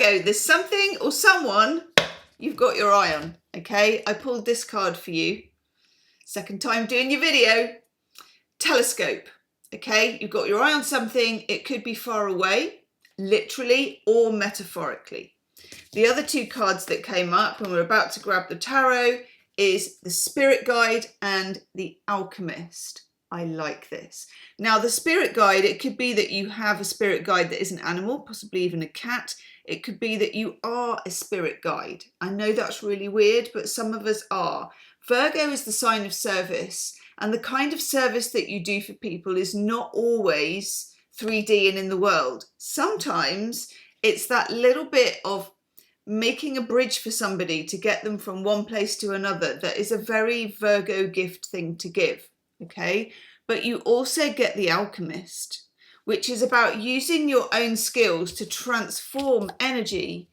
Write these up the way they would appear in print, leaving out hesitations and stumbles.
Virgo, there's something or someone you've got your eye on, okay? I pulled this card for you. Second time doing your video. Telescope, okay? You've got your eye on something. It could be far away, literally or metaphorically. The other two cards that came up when we're about to grab the tarot is the Spirit Guide and the Alchemist. I like this. Now, the Spirit Guide, it could be that you have a spirit guide that is an animal, possibly even a cat. It could be that you are a spirit guide. I know that's really weird, but some of us are. Virgo is the sign of service, and the kind of service that you do for people is not always 3D and in the world. Sometimes it's that little bit of making a bridge for somebody to get them from one place to another. That is a very Virgo gift thing to give, okay? But you also get the Alchemist, which is about using your own skills to transform energy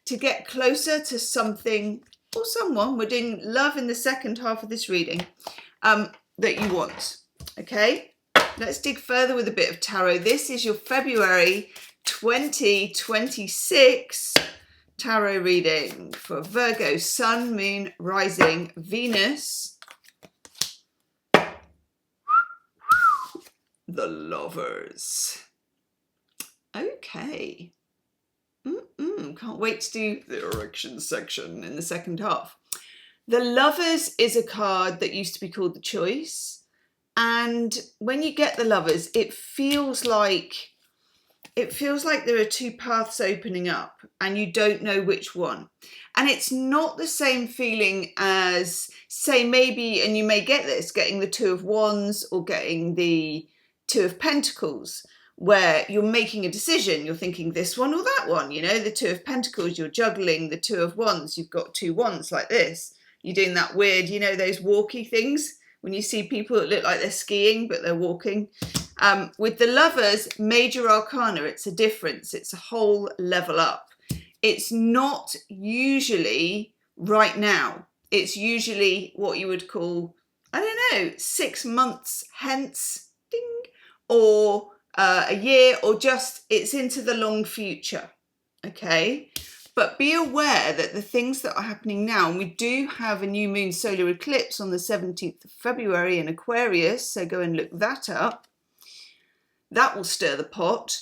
to get closer to something or someone, we're doing love in the second half of this reading, that you want, okay? Let's dig further with a bit of tarot. This is your February 2026 tarot reading for Virgo, Sun, Moon, Rising, Venus. The Lovers. Okay. Can't wait to do the erection section in the second half. The Lovers is a card that used to be called the Choice. And when you get the Lovers, it feels like there are two paths opening up and you don't know which one. And it's not the same feeling as, say, maybe, and you may get this, getting the Two of Wands or getting the Two of Pentacles, where you're making a decision. You're thinking this one or that one, you know, the Two of Pentacles, you're juggling the Two of Wands. You've got two wands like this. You're doing that weird, you know, those walkie things when you see people that look like they're skiing, but they're walking. With the Lovers, major arcana, it's a difference. It's a whole level up. It's not usually right now. It's usually what you would call, I don't know, 6 months hence, ding, or a year, or just it's into the long future, okay? But be aware that the things that are happening now, and we do have a new moon solar eclipse on the 17th of February in Aquarius, so go and look that up. That will stir the pot.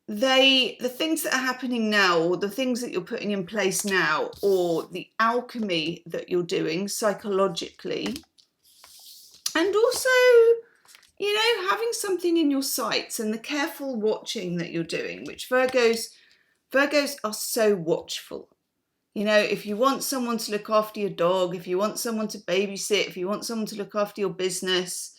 The things that are happening now, or the things that you're putting in place now, or the alchemy that you're doing psychologically, and also, you know, having something in your sights and the careful watching that you're doing, which Virgos are so watchful. You know, if you want someone to look after your dog, if you want someone to babysit, if you want someone to look after your business,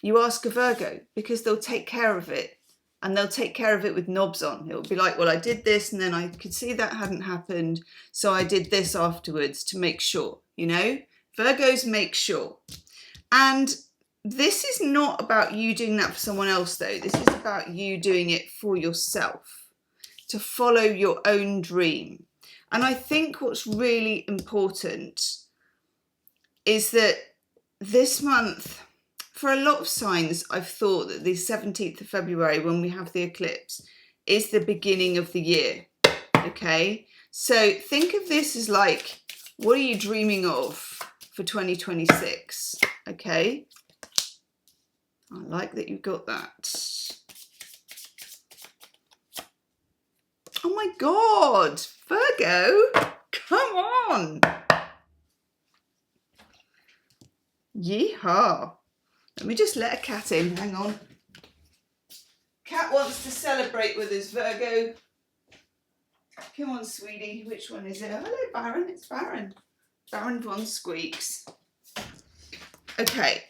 you ask a Virgo, because they'll take care of it, and they'll take care of it with knobs on. It'll be like, well, I did this and then I could see that hadn't happened, so I did this afterwards to make sure, you know? Virgos make sure. And this is not about you doing that for someone else, though. This is about you doing it for yourself, to follow your own dream. And I think what's really important is that this month, for a lot of signs, I've thought that the 17th of February, when we have the eclipse, is the beginning of the year, okay? So think of this as like, what are you dreaming of for 2026, okay? I like that you've got that. Oh my God, Virgo, come on. Yeehaw. Let me just let a cat in, hang on. Cat wants to celebrate with us, Virgo. Come on, sweetie, which one is it? Hello, Baron, it's Baron. Baron Von Squeaks. Okay.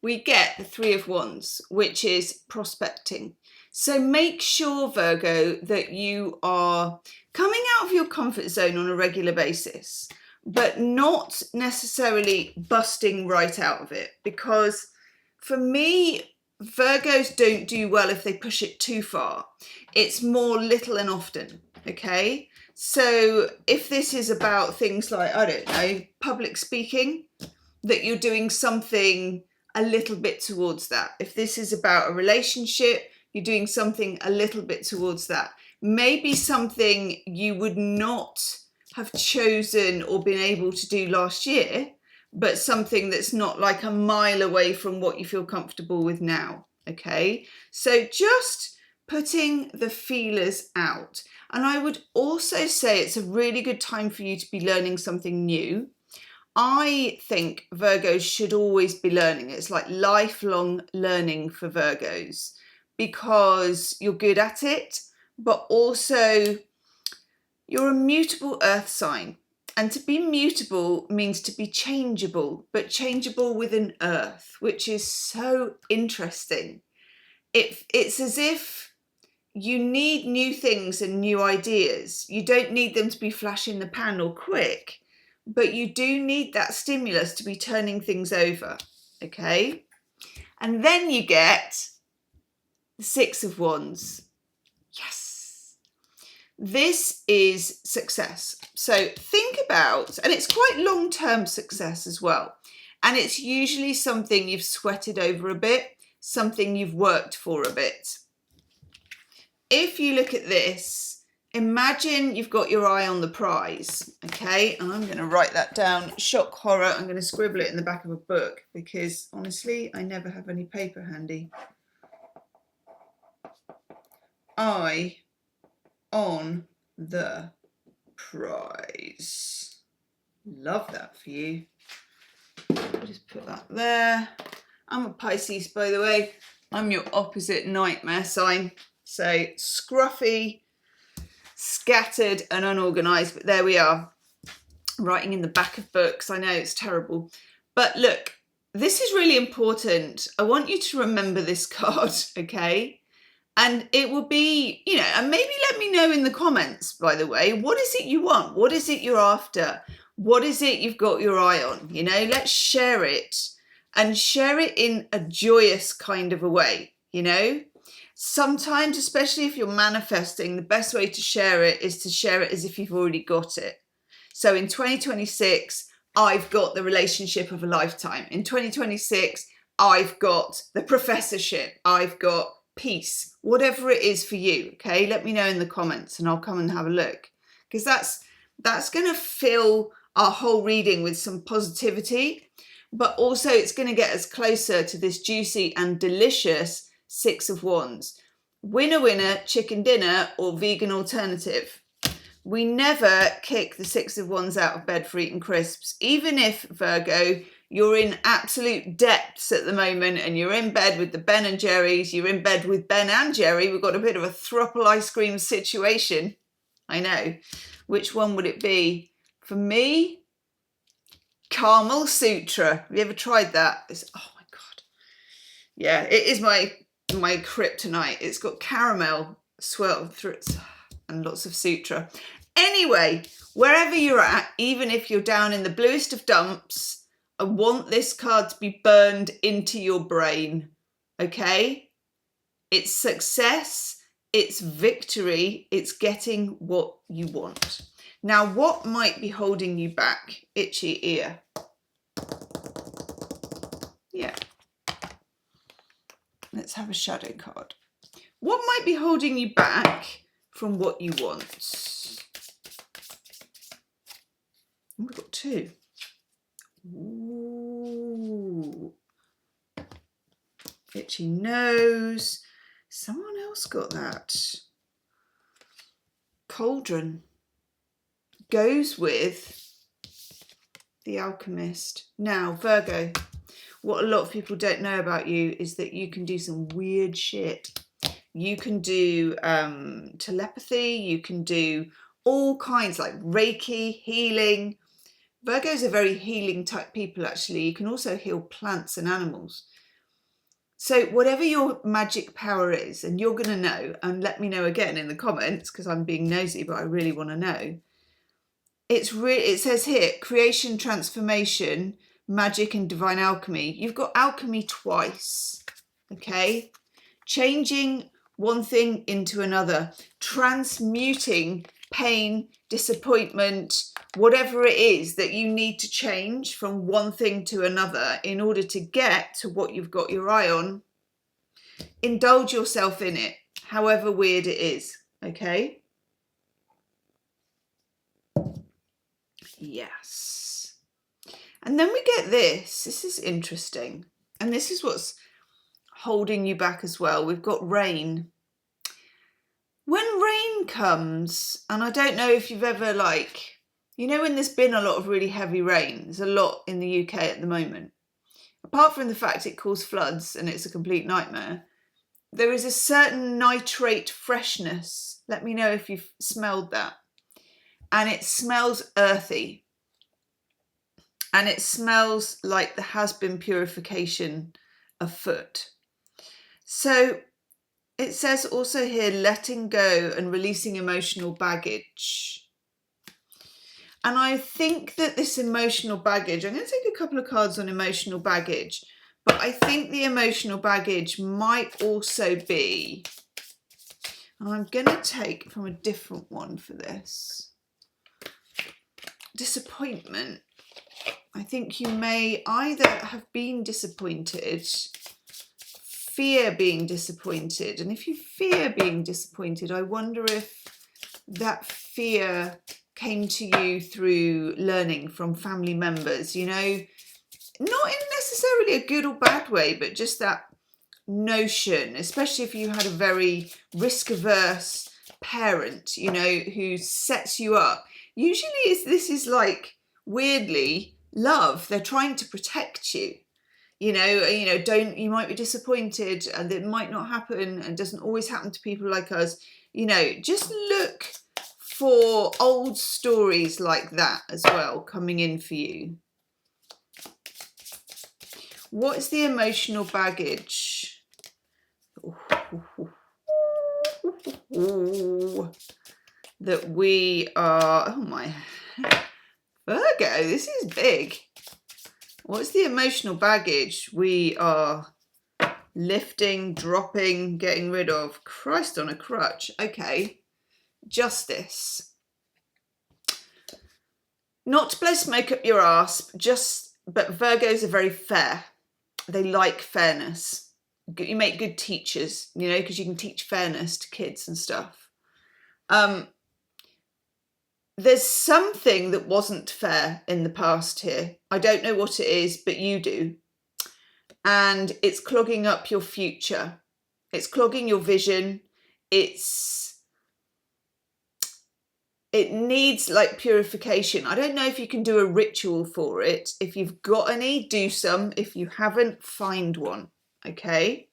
We get the Three of Wands, which is prospecting. So make sure, Virgo, that you are coming out of your comfort zone on a regular basis, but not necessarily busting right out of it. Because for me, Virgos don't do well if they push it too far. It's more little and often, okay? So if this is about things like, I don't know, public speaking, that you're doing something a little bit towards that. If this is about a relationship, you're doing something a little bit towards that. Maybe something you would not have chosen or been able to do last year, but something that's not like a mile away from what you feel comfortable with now. Okay, so just putting the feelers out. And I would also say it's a really good time for you to be learning something new. I think Virgos should always be learning. It's like lifelong learning for Virgos, because you're good at it, but also you're a mutable earth sign. And to be mutable means to be changeable, but changeable with an earth, which is so interesting. It's as if you need new things and new ideas. You don't need them to be flash in the pan or quick, but you do need that stimulus to be turning things over, okay? And then you get the Six of Wands. Yes. This is success. So think about, and it's quite long-term success as well. And it's usually something you've sweated over a bit, something you've worked for a bit. If you look at this, imagine you've got your eye on the prize, okay? And I'm going to write that down, shock horror. I'm going to scribble it in the back of a book because honestly, I never have any paper handy. Eye on the prize. Love that for you. I'll just put that there. I'm a Pisces, by the way. I'm your opposite nightmare sign. So scruffy, scattered and unorganised, but there we are. Writing in the back of books. I know it's terrible. But look, this is really important. I want you to remember this card, okay? And it will be, you know, and maybe let me know in the comments, by the way, what is it you want? What is it you're after? What is it you've got your eye on? You know, let's share it, and share it in a joyous kind of a way, you know? Sometimes, especially if you're manifesting, the best way to share it is to share it as if you've already got it. So in 2026, I've got the relationship of a lifetime. In 2026, I've got the professorship. I've got peace, whatever it is for you, okay? Let me know in the comments and I'll come and have a look, because that's going to fill our whole reading with some positivity, but also it's going to get us closer to this juicy and delicious Six of Wands. Winner, winner, chicken dinner or vegan alternative. We never kick the Six of Wands out of bed for eating crisps, even if, Virgo, you're in absolute depths at the moment and you're in bed with the Ben and Jerry's, you're in bed with Ben and Jerry. We've got a bit of a throuple ice cream situation. I know. Which one would it be? For me, Caramel Sutra. Have you ever tried that? Oh my God. Yeah, it is my kryptonite. It's got caramel swirled through it and lots of sutra. Anyway, wherever you're at, even if you're down in the bluest of dumps, I want this card to be burned into your brain, okay? It's success, it's victory, it's getting what you want. Now, what might be holding you back? Itchy ear. Yeah. Let's have a shadow card. What might be holding you back from what you want? We've got two. Ooh. Itchy nose. Someone else got that. Cauldron. Goes with the Alchemist. Now, Virgo, what a lot of people don't know about you is that you can do some weird shit. You can do telepathy. You can do all kinds, like Reiki, healing. Virgos are very healing type people, actually. You can also heal plants and animals. So whatever your magic power is, and you're going to know, and let me know again in the comments, because I'm being nosy, but I really want to know. It says here, creation, transformation, magic and divine alchemy. You've got alchemy twice, okay? Changing one thing into another, transmuting pain, disappointment, whatever it is that you need to change from one thing to another in order to get to what you've got your eye on. indulge yourself in it, however weird it is, okay? Yes. And then we get this. This is interesting. And this is what's holding you back as well. We've got rain. When rain comes, and I don't know if you've ever, like, you know, when there's been a lot of really heavy rain, there's a lot in the UK at the moment. Apart from the fact it caused floods and it's a complete nightmare, there is a certain nitrate freshness. Let me know if you've smelled that. And it smells earthy. And it smells like there has been purification afoot. So it says also here, letting go and releasing emotional baggage. And I think that this emotional baggage, I'm going to take a couple of cards on emotional baggage, but I think the emotional baggage might also be, and I'm going to take from a different one for this, disappointment. I think you may either have been disappointed, fear being disappointed. And if you fear being disappointed, I wonder if that fear came to you through learning from family members, you know, not in necessarily a good or bad way, but just that notion, especially if you had a very risk-averse parent, you know, who sets you up. Usually this is like, weirdly, love. They're trying to protect you. You might be disappointed and it might not happen, and it doesn't always happen to people like us. You know, just look for old stories like that as well coming in for you. What is the emotional baggage? That we are, oh my, Virgo, this is big. What's the emotional baggage we are lifting, dropping, getting rid of? Christ on a crutch. Okay. Justice. Not to blow smoke up your arse, but Virgos are very fair. They like fairness. You make good teachers, you know, because you can teach fairness to kids and stuff. There's something that wasn't fair in the past here. I don't know what it is, but you do. And it's clogging up your future. It's clogging your vision. It needs like purification. I don't know if you can do a ritual for it. If you've got any, do some. If you haven't, find one. Okay?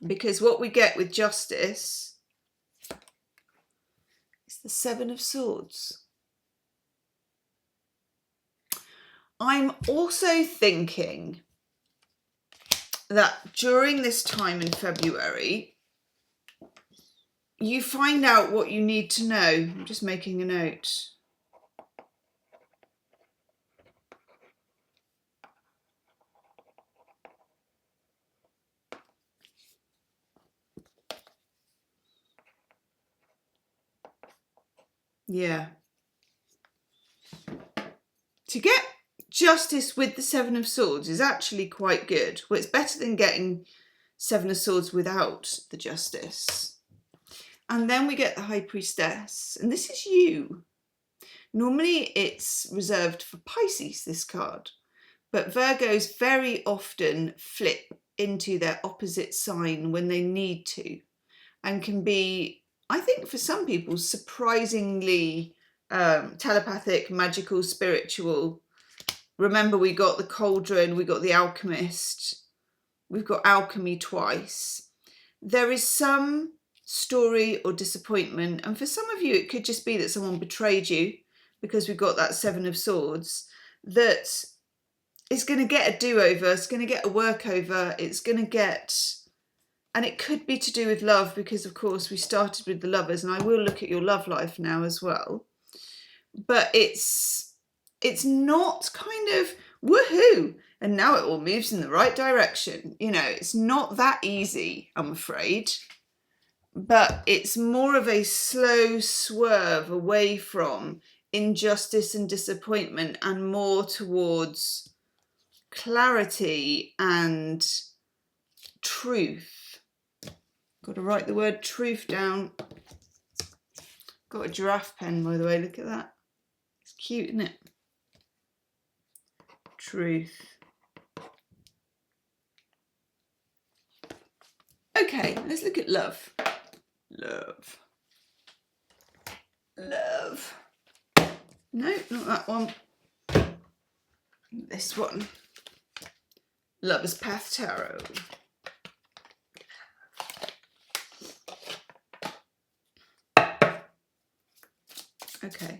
Because what we get with justice is the Seven of Swords. I'm also thinking that during this time in February, you find out what you need to know. I'm just making a note. Yeah. To get justice with the Seven of Swords is actually quite good. Well, it's better than getting Seven of Swords without the justice. And then we get the High Priestess, and this is you. Normally it's reserved for Pisces, this card, but Virgos very often flip into their opposite sign when they need to, and can be, I think for some people, surprisingly telepathic, magical, spiritual. Remember, we got the Cauldron, we got the Alchemist, we've got alchemy twice. There is some story or disappointment, and for some of you it could just be that someone betrayed you, because we've got that Seven of Swords, that is going to get a do-over, it's going to get a workover, it's going to get, and it could be to do with love, because of course we started with the Lovers, and I will look at your love life now as well. But it's not kind of woohoo and now it all moves in the right direction. You know, it's not that easy, I'm afraid. But it's more of a slow swerve away from injustice and disappointment, and more towards clarity and truth. Got to write the word truth down. Got a giraffe pen, by the way. Look at that. It's cute, isn't it? Truth. Okay, let's look at love. Love. Love. No, not that one. This one. Lover's Path Tarot. Okay.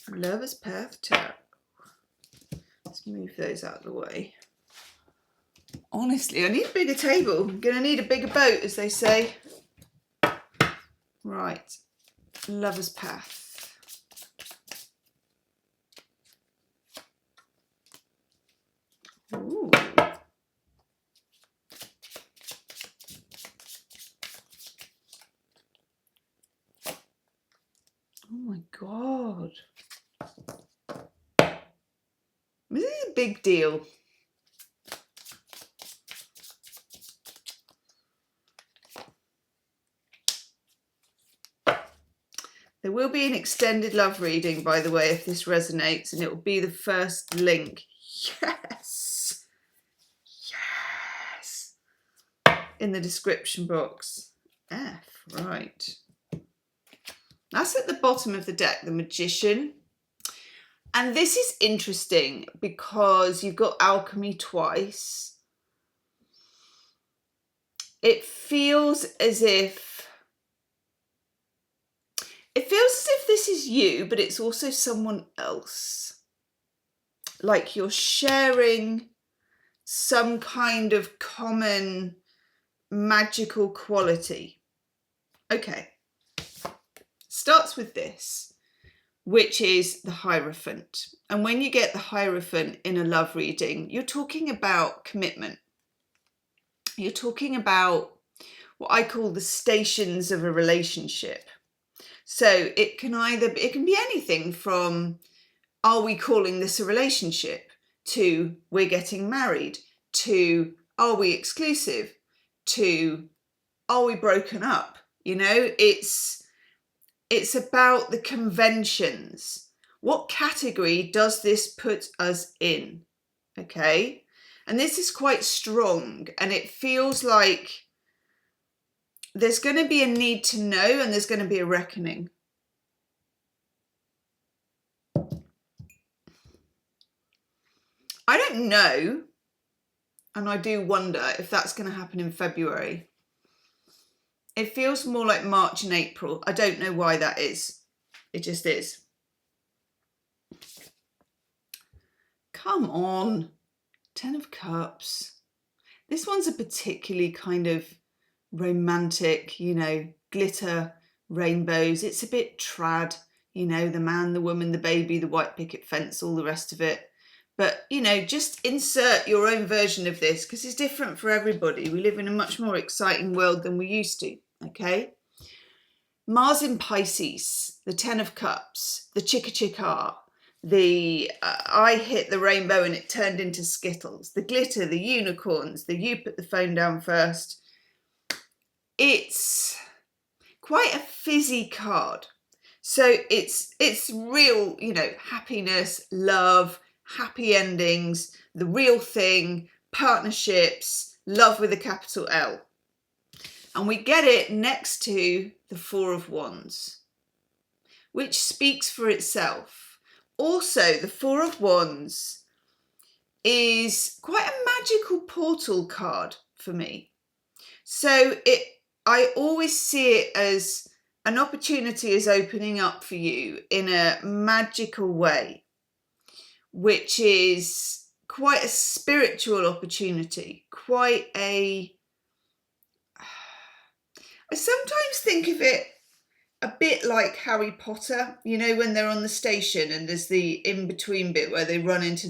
Lover's Path Tarot. Let's move those out of the way. Honestly, I need a bigger table. I'm going to need a bigger boat, as they say. Right. Lover's Path. Ooh. Oh my God. This is a big deal. There will be an extended love reading, by the way, if this resonates, and it will be the first link. Yes! Yes! In the description box. F, right. That's at the bottom of the deck, the Magician. And this is interesting because you've got alchemy twice. It feels as if this is you, but it's also someone else. Like you're sharing some kind of common magical quality. Okay. Starts with this, which is the Hierophant. And when you get the Hierophant in a love reading, you're talking about commitment. You're talking about what I call the stations of a relationship. So it can be anything from, are we calling this a relationship, to we're getting married, to are we exclusive, to are we broken up? You know, it's about the conventions. What category does this put us in? Okay. And this is quite strong, and it feels like there's going to be a need to know, and there's going to be a reckoning. I don't know, and I do wonder if that's going to happen in February. It feels more like March and April. I don't know why that is. It just is. Come on. 10 of Cups. This one's a particularly kind of romantic, you know, glitter, rainbows. It's a bit trad, you know, the man, the woman, the baby, the white picket fence, all the rest of it. But, you know, just insert your own version of this because it's different for everybody. We live in a much more exciting world than we used to, okay? Mars in Pisces, the 10 of Cups, the chicka chicka, the I hit the rainbow and it turned into Skittles, the glitter, the unicorns, the you put the phone down first. It's quite a fizzy card. So it's real, you know, happiness, love, happy endings, the real thing, partnerships, love with a capital L. And we get it next to the 4 of Wands, which speaks for itself. Also, the 4 of Wands is quite a magical portal card for me. So I always see it as an opportunity is opening up for you in a magical way, which is quite a spiritual opportunity, I sometimes think of it a bit like Harry Potter, you know, when they're on the station and there's the in-between bit where they run into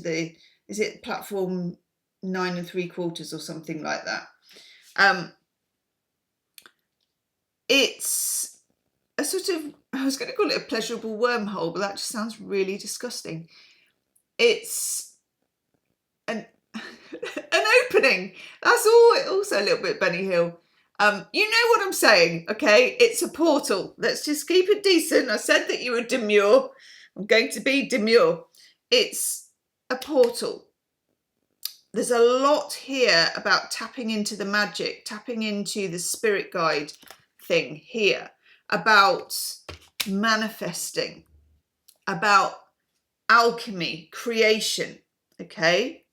is it platform 9 3/4 or something like that. It's a sort of, I was going to call it a pleasurable wormhole, but that just sounds really disgusting. It's an opening. That's all. Also a little bit Benny Hill. You know what I'm saying, okay? It's a portal. Let's just keep it decent. I said that you were demure. I'm going to be demure. It's a portal. There's a lot here about tapping into the magic, tapping into the spirit guide thing here, about manifesting, about alchemy, creation, okay?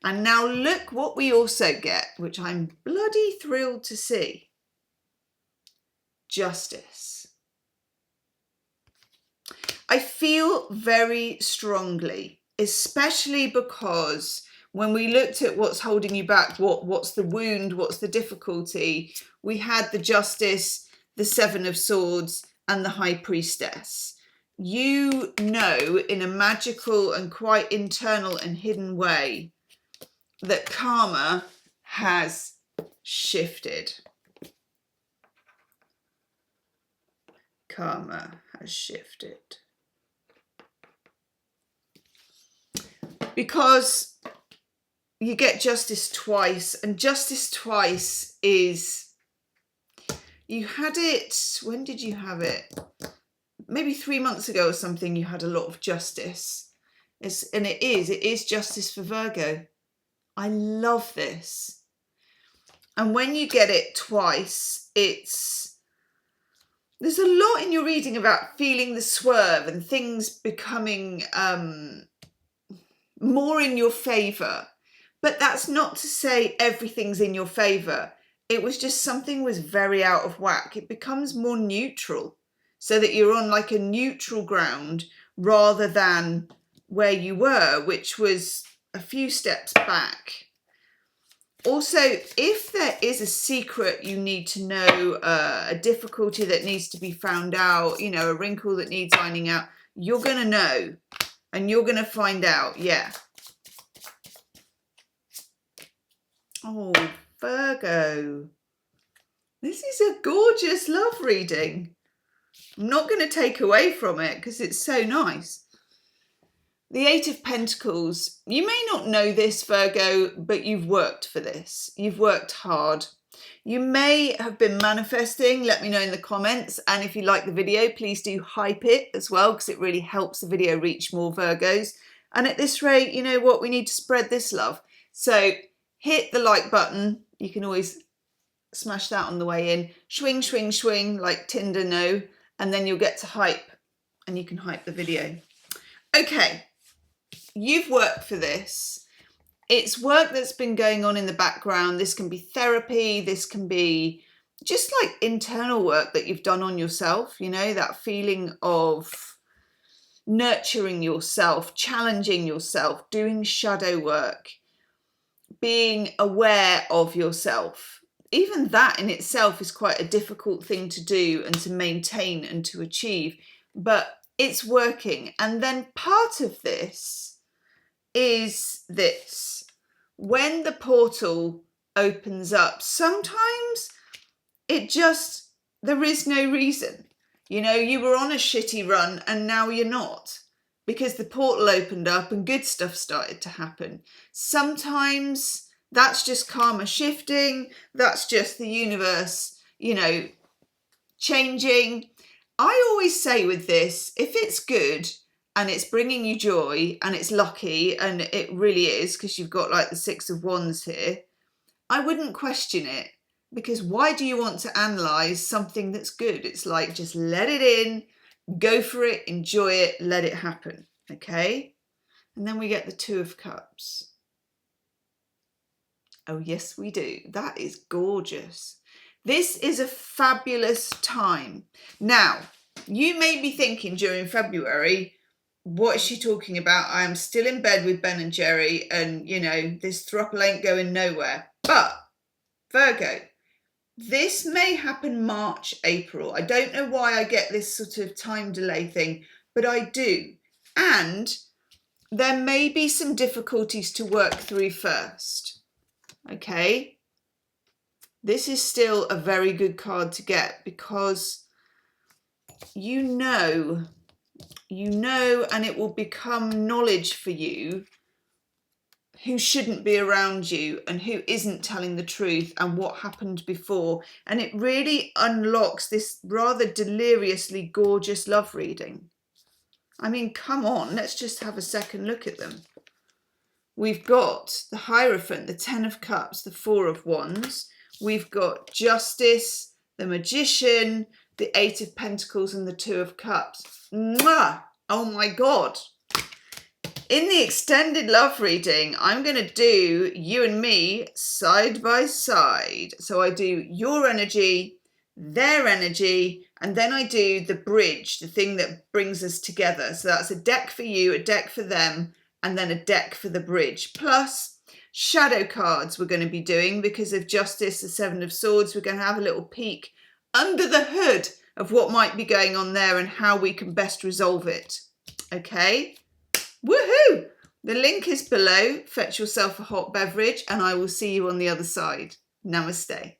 And now look what we also get, which I'm bloody thrilled to see. Justice. I feel very strongly, especially because when we looked at what's holding you back, what's the wound, what's the difficulty, we had the Justice, the Seven of Swords, and the High Priestess. You know, in a magical and quite internal and hidden way, that karma has shifted. Karma has shifted. Because you get justice twice, and justice twice is, you had it, when did you have it? Maybe 3 months ago or something, you had a lot of justice. It is justice for Virgo. I love this. And when you get it twice, there's a lot in your reading about feeling the swerve and things becoming more in your favour. But that's not to say everything's in your favour. It was just something was very out of whack. It becomes more neutral, so that you're on like a neutral ground rather than where you were, which was a few steps back. Also, if there is a secret you need to know, a difficulty that needs to be found out, you know, a wrinkle that needs ironing out, you're going to know and you're going to find out. Yeah. Oh, Virgo. This is a gorgeous love reading. I'm not going to take away from it because it's so nice. The Eight of Pentacles. You may not know this, Virgo, but you've worked for this. You've worked hard. You may have been manifesting. Let me know in the comments. And if you like the video, please do hype it as well, because it really helps the video reach more Virgos. And at this rate, you know what? We need to spread this love. So hit the like button. You can always smash that on the way in. Swing, swing, swing, like Tinder no. And then you'll get to hype and you can hype the video. Okay. You've worked for this. It's work that's been going on in the background. This can be therapy. This can be just like internal work that you've done on yourself. You know, that feeling of nurturing yourself, challenging yourself, doing shadow work, being aware of yourself. Even that in itself is quite a difficult thing to do and to maintain and to achieve, but it's working. And then part of this is this. When the portal opens up, sometimes there is no reason. You know, you were on a shitty run and now you're not, because the portal opened up and good stuff started to happen. Sometimes that's just karma shifting. That's just the universe, you know, changing. I always say with this, if it's good and it's bringing you joy and it's lucky, and it really is, because you've got like the Six of Wands here, I wouldn't question it, because why do you want to analyze something that's good? It's like, just let it in, go for it, enjoy it, let it happen. Okay. And then we get the Two of Cups. Oh, yes, we do. That is gorgeous. This is a fabulous time. Now, you may be thinking during February, what is she talking about? I am still in bed with Ben and Jerry, and, you know, this throuple ain't going nowhere. But, Virgo, this may happen March, April. I don't know why I get this sort of time delay thing, but I do. And there may be some difficulties to work through first. Okay? This is still a very good card to get, because you know, and it will become knowledge for you who shouldn't be around you and who isn't telling the truth and what happened before. And it really unlocks this rather deliriously gorgeous love reading. I mean, come on, let's just have a second look at them. We've got the Hierophant, the Ten of Cups, the Four of Wands. We've got Justice, the Magician, the Eight of Pentacles and the Two of Cups. Mwah! Oh my God. In the extended love reading, I'm going to do you and me side by side. So I do your energy, their energy, and then I do the bridge, the thing that brings us together. So that's a deck for you, a deck for them, and then a deck for the bridge. Plus shadow cards we're going to be doing because of Justice, the Seven of Swords. We're going to have a little peek under the hood of what might be going on there and how we can best resolve it. Okay? Woohoo! The link is below. Fetch yourself a hot beverage and I will see you on the other side. Namaste.